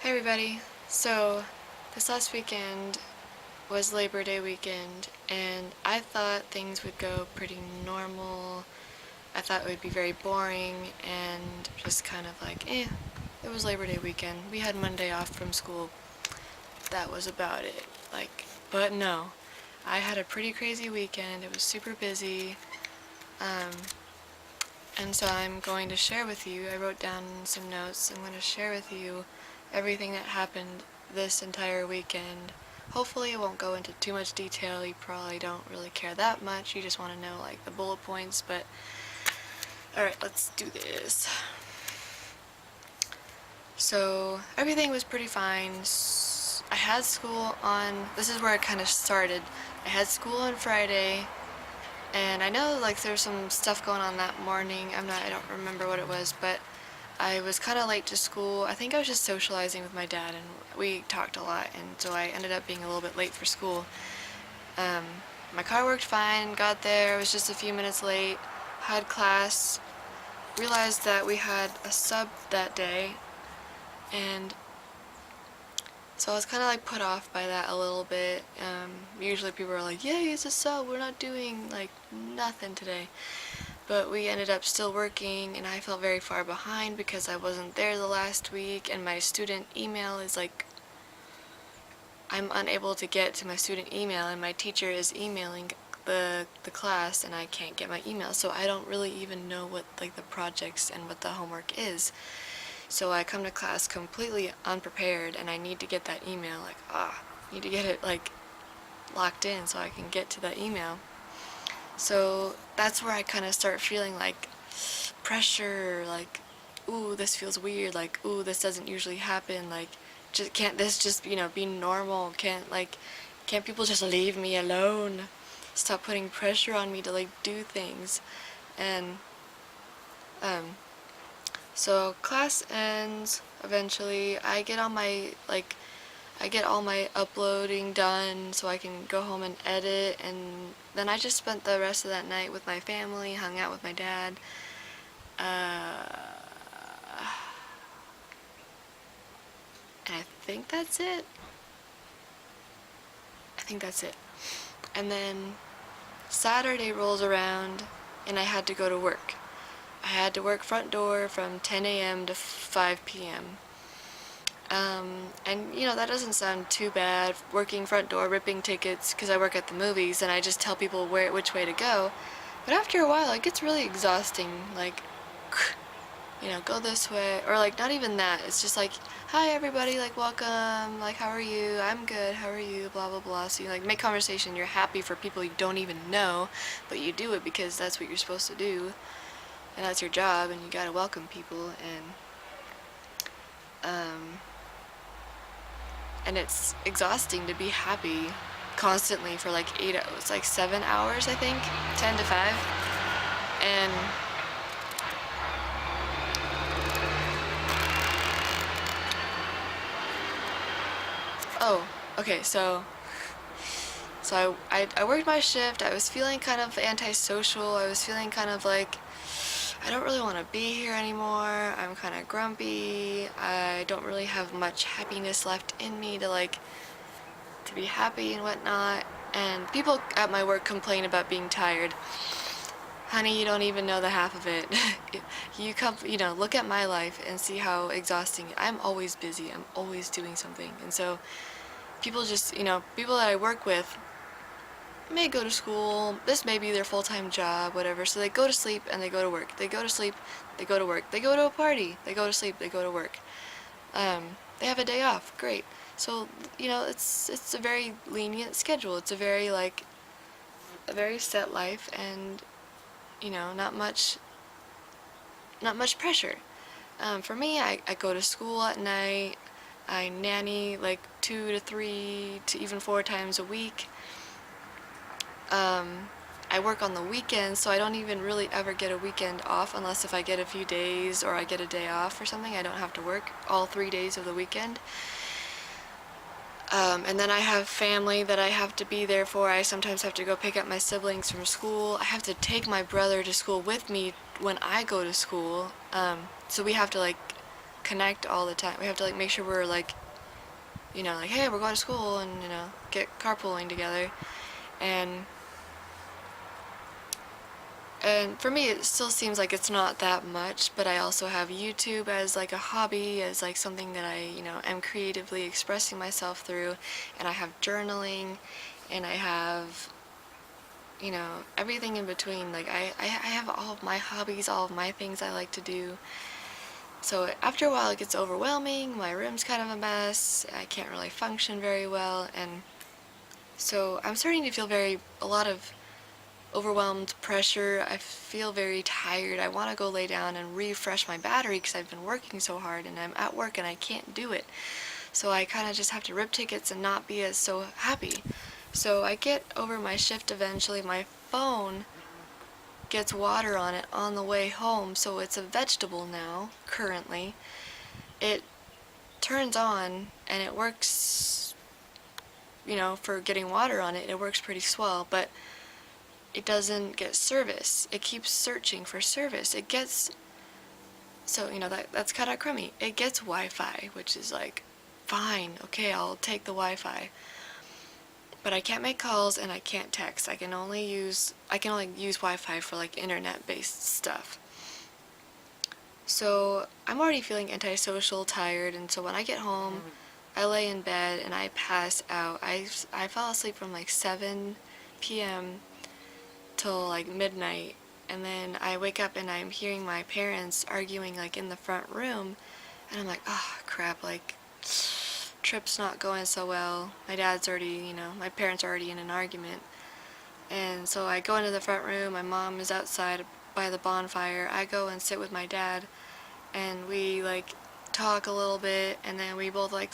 Hi everybody. So this last weekend was Labor Day weekend and I thought things would go pretty normal. I thought it would be very boring and just kind of like, it was Labor Day weekend. We had Monday off from school. That was about it. But no. I had a pretty crazy weekend. It was super busy. Um, and so I'm going to share with you, I wrote down some notes. I'm going to share with you everything that happened this entire weekend. Hopefully it won't go into too much detail. You probably don't really care that much. You just want to know like the bullet points, but alright, let's do this. So everything was pretty fine. I had school on, this is where it kind of started. I had school on Friday, and I know like there's some stuff going on that morning. I don't remember what it was, but I was kind of late to school. I think I was just socializing with my dad and we talked a lot, and so I ended up being a little bit late for school. My car worked fine, got there, was just a few minutes late, had class, realized that we had a sub that day, and so I was kind of like put off by that a little bit. Usually people are like, yay, it's a sub, we're not doing like nothing today. But we ended up still working, and I felt very far behind because I wasn't there the last week, and my student email is like, I'm unable to get to my student email, and my teacher is emailing the class, and I can't get my email, so I don't really even know what like the projects and what the homework is. So I come to class completely unprepared, and I need to get that email, like, need to get it like locked in so I can get to that email. So that's where I kind of start feeling like pressure, like, ooh, this feels weird, like, ooh, this doesn't usually happen, like, can't this just, be normal? Can't people just leave me alone? Stop putting pressure on me to, like, do things. And, so class ends eventually. I get all my uploading done so I can go home and edit, and then I just spent the rest of that night with my family, hung out with my dad. And I think that's it. And then Saturday rolls around and I had to go to work. I had to work front door from 10 a.m. to 5 p.m. And that doesn't sound too bad, working front door, ripping tickets, because I work at the movies and I just tell people which way to go. But after a while it gets really exhausting, like, go this way, or like not even that, it's just like, hi everybody, like, welcome, like, how are you, I'm good, how are you, blah blah blah. So you like make conversation, you're happy for people you don't even know, but you do it because that's what you're supposed to do, and that's your job, and you gotta welcome people, and it's exhausting to be happy constantly for like 8 hours, like 7 hours, I think, 10 to 5, and okay, so I worked my shift. I was feeling kind of antisocial. I was feeling kind of like, I don't really want to be here anymore. I'm kind of grumpy. I don't really have much happiness left in me to be happy and whatnot. And people at my work complain about being tired. Honey, you don't even know the half of it. Look at my life and see how exhausting. I'm always busy. I'm always doing something. And so people just, people that I work with may go to school, this may be their full-time job, whatever, so they go to sleep and they go to work. They go to sleep, they go to work. They go to a party, they go to sleep, they go to work. They have a day off, great. So, it's a very lenient schedule. It's a very set life, and, not much pressure. For me, I go to school at night. I nanny like 2 to 3 to even 4 times a week. I work on the weekends, so I don't even really ever get a weekend off unless if I get a few days or I get a day off or something. I don't have to work all 3 days of the weekend. And then I have family that I have to be there for. I sometimes have to go pick up my siblings from school. I have to take my brother to school with me when I go to school. So we have to connect all the time. We have to like make sure we're like, like, hey, we're going to school, and get carpooling together. And for me, it still seems like it's not that much, but I also have YouTube as like a hobby, as like something that I, am creatively expressing myself through, and I have journaling, and I have, everything in between. Like I have all of my hobbies, all of my things I like to do. So after a while it gets overwhelming, my room's kind of a mess, I can't really function very well, and so I'm starting to feel a lot of overwhelmed pressure. I feel very tired. I want to go lay down and refresh my battery because I've been working so hard and I'm at work and I can't do it. So I kind of just have to rip tickets and not be as so happy. So I get over my shift eventually. My phone gets water on it on the way home, so it's a vegetable now, currently. It turns on and it works, for getting water on it, it works pretty swell, but it doesn't get service. It keeps searching for service. It gets, so, that's kind of crummy. It gets Wi-Fi, which is like, fine, okay, I'll take the Wi-Fi. But I can't make calls and I can't text. I can only use Wi-Fi for like internet-based stuff. So I'm already feeling antisocial, tired, and so when I get home, I lay in bed and I pass out. I fall asleep from like 7 p.m. till like midnight, and then I wake up and I'm hearing my parents arguing like in the front room, and I'm like, oh crap, like trip's not going so well. My dad's already, my parents are already in an argument. And so I go into the front room, my mom is outside by the bonfire. I go and sit with my dad, and we like talk a little bit, and then we both like,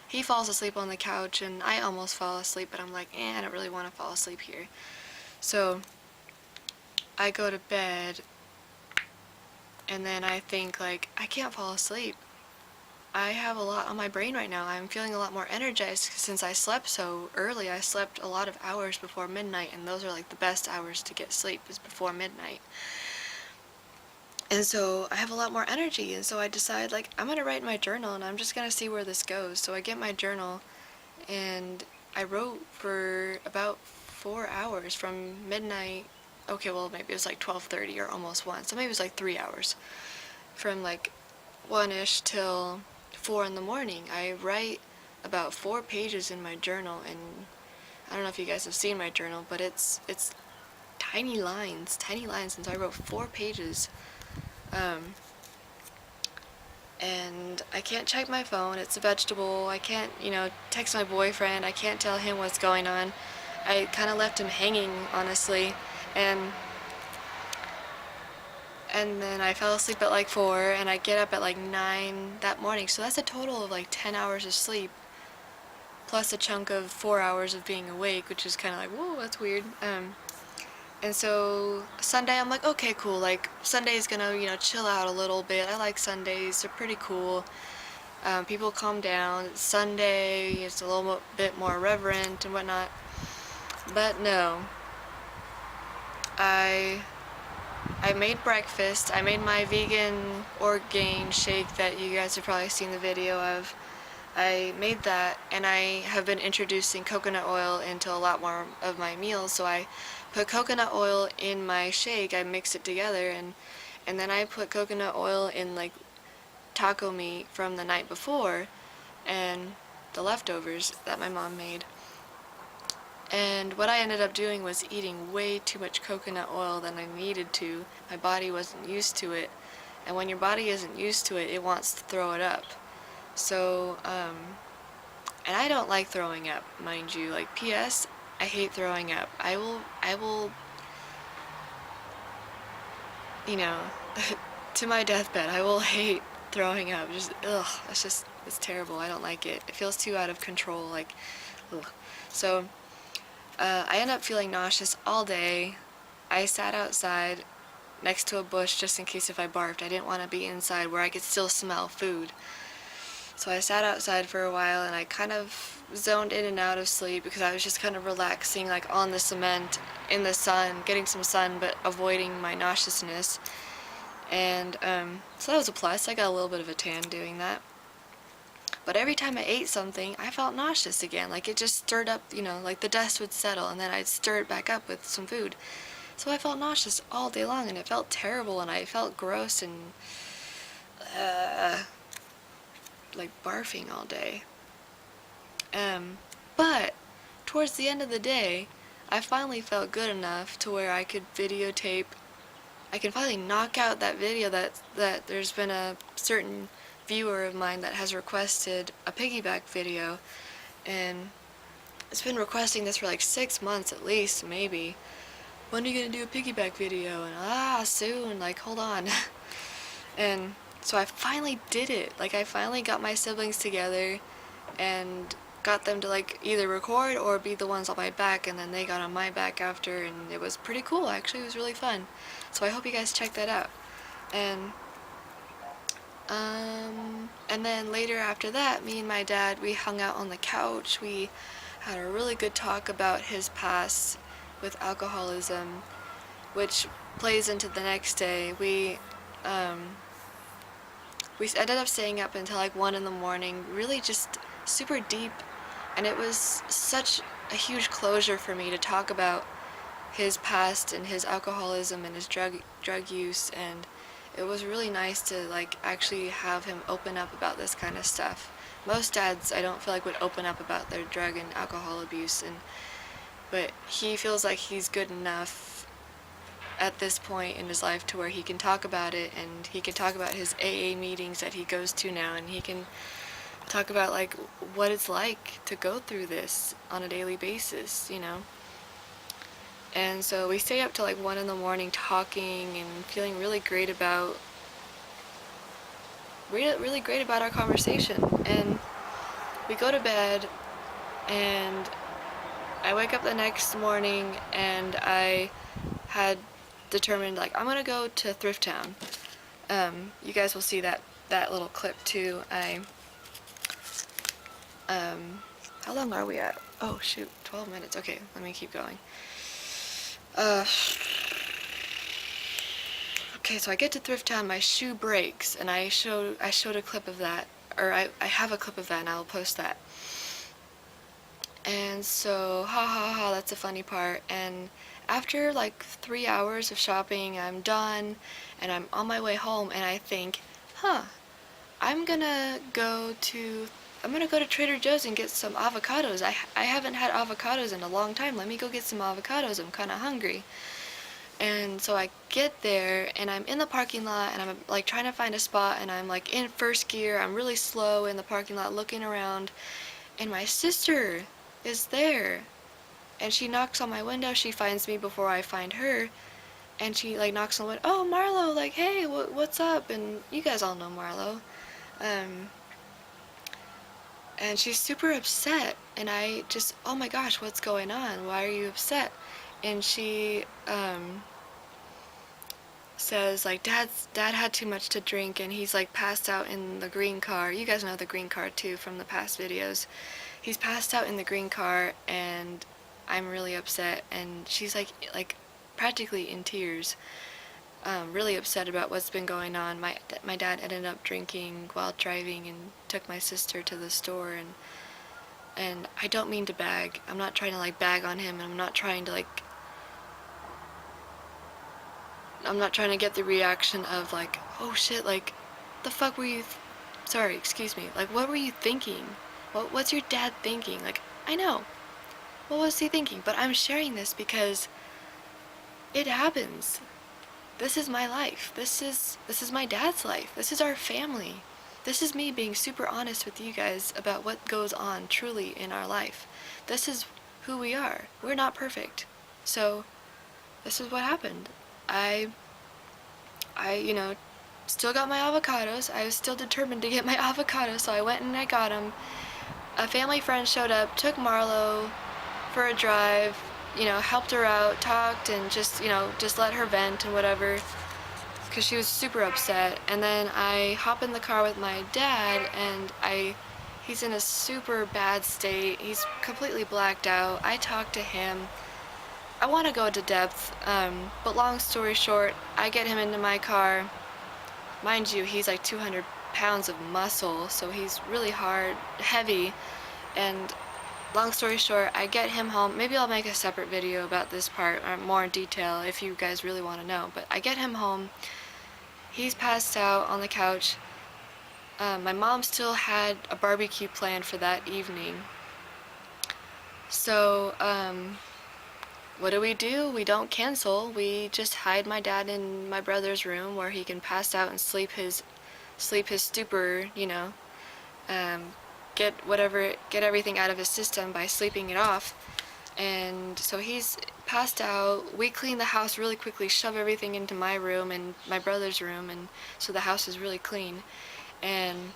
he falls asleep on the couch and I almost fall asleep, but I'm like, I don't really want to fall asleep here. So I go to bed, and then I think like, I can't fall asleep. I have a lot on my brain right now. I'm feeling a lot more energized since I slept so early. I slept a lot of hours before midnight, and those are like the best hours to get sleep, is before midnight. And so I have a lot more energy, and so I decide like, I'm gonna write in my journal and I'm just gonna see where this goes. So I get my journal and I wrote for about 4 hours from midnight. Okay, well maybe it was like 12:30 or almost 1, so maybe it was like 3 hours. From like 1-ish till 4 in the morning. I write about 4 pages in my journal, and I don't know if you guys have seen my journal, but it's tiny lines, and so I wrote 4 pages. And I can't check my phone, it's a vegetable. I can't, text my boyfriend, I can't tell him what's going on. I kind of left him hanging, honestly, and then I fell asleep at like 4, and I get up at like 9 that morning. So that's a total of like 10 hours of sleep, plus a chunk of 4 hours of being awake, which is kind of like, whoa, that's weird. And so Sunday, I'm like, okay, cool. Like Sunday's gonna, chill out a little bit. I like Sundays; they're pretty cool. People calm down. It's Sunday, it's a little bit more reverent and whatnot. But no, I made breakfast. I made my vegan orgain shake that you guys have probably seen the video of. I made that, and I have been introducing coconut oil into a lot more of my meals. So I put coconut oil in my shake, I mix it together, and then I put coconut oil in like taco meat from the night before and the leftovers that my mom made. And what I ended up doing was eating way too much coconut oil than I needed to. My body wasn't used to it, and when your body isn't used to it, it wants to throw it up. So, and I don't like throwing up, mind you. Like, P.S., I hate throwing up. I will, to my deathbed, I will hate throwing up. Just, it's terrible. I don't like it. It feels too out of control, like, ugh. So, I ended up feeling nauseous all day. I sat outside next to a bush just in case if I barfed. I didn't want to be inside where I could still smell food. So I sat outside for a while, and I kind of zoned in and out of sleep because I was just kind of relaxing, like on the cement in the sun, getting some sun, but avoiding my nauseousness. And so that was a plus. I got a little bit of a tan doing that. But every time I ate something, I felt nauseous again. Like it just stirred up, you know, like the dust would settle and then I'd stir it back up with some food. So I felt nauseous all day long and it felt terrible and I felt gross and uh, like barfing all day. But towards the end of the day, I finally felt good enough to where I could videotape. I can finally knock out that video that there's been a certain viewer of mine that has requested a piggyback video, and it's been requesting this for like 6 months at least, maybe. When are you gonna do a piggyback video? And soon, like hold on. And so I finally did it. Like I finally got my siblings together and got them to like either record or be the ones on my back, and then they got on my back after, and it was pretty cool. Actually, it was really fun. So I hope you guys check that out. And and then later after that, me and my dad, we hung out on the couch. We had a really good talk about his past with alcoholism, which plays into the next day. We ended up staying up until like 1 in the morning, really just super deep, and it was such a huge closure for me to talk about his past and his alcoholism and his drug use, and it was really nice to like actually have him open up about this kind of stuff. Most dads, I don't feel like, would open up about their drug and alcohol abuse, but he feels like he's good enough at this point in his life to where he can talk about it, and he can talk about his AA meetings that he goes to now, and he can talk about like what it's like to go through this on a daily basis, you know. And so we stay up till like 1 in the morning talking and feeling really great about our conversation. And we go to bed, and I wake up the next morning, and I had determined like I'm gonna go to Thrift Town. You guys will see that little clip too. How long are we at? Oh shoot, 12 minutes. Okay, let me keep going. Okay, so I get to Thrift Town, my shoe breaks, and I showed a clip of that, or I have a clip of that, and I'll post that. And so, ha ha ha, that's the funny part. And after like 3 hours of shopping, I'm done, and I'm on my way home, and I think, I'm gonna go to Trader Joe's and get some avocados. I haven't had avocados in a long time. Let me go get some avocados. I'm kind of hungry. And so I get there, and I'm in the parking lot, and I'm like trying to find a spot, and I'm like in first gear. I'm really slow in the parking lot looking around, and my sister is there. And she knocks on my window. She finds me before I find her, and she like knocks on the window. Oh, Marlo, like, hey, what's up? And you guys all know Marlo. And she's super upset, and I just, oh my gosh, what's going on? Why are you upset? And she says like, dad had too much to drink, and he's like passed out in the green car. You guys know the green car too from the past videos. He's passed out in the green car, and I'm really upset. And she's like practically in tears, really upset about what's been going on. My dad ended up drinking while driving and took my sister to the store, and I don't mean to bag. I'm not trying to like bag on him, and I'm not trying to get the reaction of like, oh shit, like the fuck were you sorry, excuse me, like what were you thinking? What's your dad thinking? Like, I know, what was he thinking? But I'm sharing this because it happens. This is my life. This is my dad's life. This is our family. This is me being super honest with you guys about what goes on truly in our life. This is who we are. We're not perfect. So this is what happened. I still got my avocados. I was still determined to get my avocados, so I went and I got them. A family friend showed up, took Marlo for a drive, helped her out, talked, and just let her vent and whatever, because she was super upset. And then I hop in the car with my dad, and he's in a super bad state. He's completely blacked out. I talk to him. I want to go into depth, but long story short, I get him into my car, mind you, he's like 200 pounds of muscle, so he's really heavy, and long story short, I get him home. Maybe I'll make a separate video about this part, or more in detail if you guys really want to know, but I get him home. He's passed out on the couch. My mom still had a barbecue planned for that evening. So, what do? We don't cancel. We just hide my dad in my brother's room where he can pass out and sleep his stupor, you know, get everything out of his system by sleeping it off. And so he's passed out. We clean the house really quickly, shove everything into my room and my brother's room, and so the house is really clean. And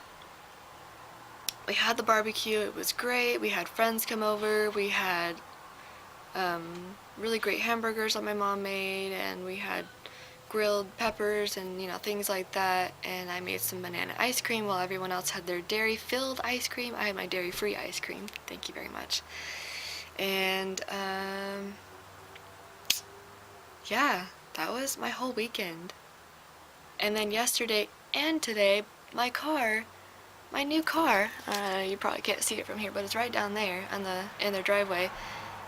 we had the barbecue. It was great. We had friends come over. We had really great hamburgers that my mom made, and we had grilled peppers and, you know, things like that. And I made some banana ice cream while everyone else had their dairy-filled ice cream. I had my dairy-free ice cream. Thank you very much. And yeah, that was my whole weekend. And then yesterday and today, my new car, you probably can't see it from here, but it's right down there in their driveway,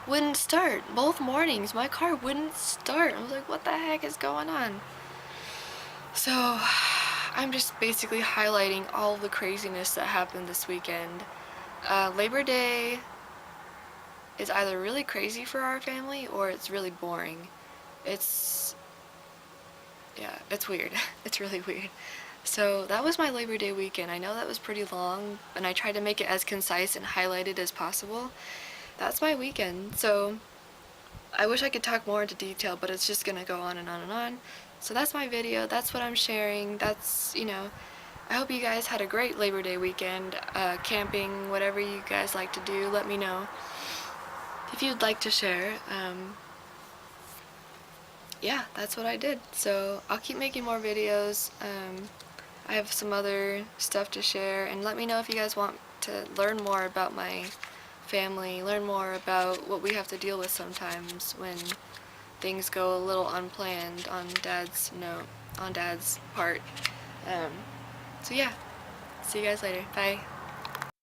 wouldn't start. Both mornings, my car wouldn't start. I was like, what the heck is going on? So, I'm just basically highlighting all the craziness that happened this weekend. Labor Day is either really crazy for our family or it's really boring. It's weird. It's really weird. So that was my Labor Day weekend. I know that was pretty long, and I tried to make it as concise and highlighted as possible. That's my weekend. So I wish I could talk more into detail, but it's just gonna go on and on and on. So that's my video. That's what I'm sharing. That's, you know, I hope you guys had a great Labor Day weekend, camping, whatever you guys like to do. Let me know if you'd like to share. Yeah, that's what I did. So I'll keep making more videos. I have some other stuff to share, and let me know if you guys want to learn more about my family, learn more about what we have to deal with sometimes when things go a little unplanned on Dad's part. So yeah, see you guys later. Bye.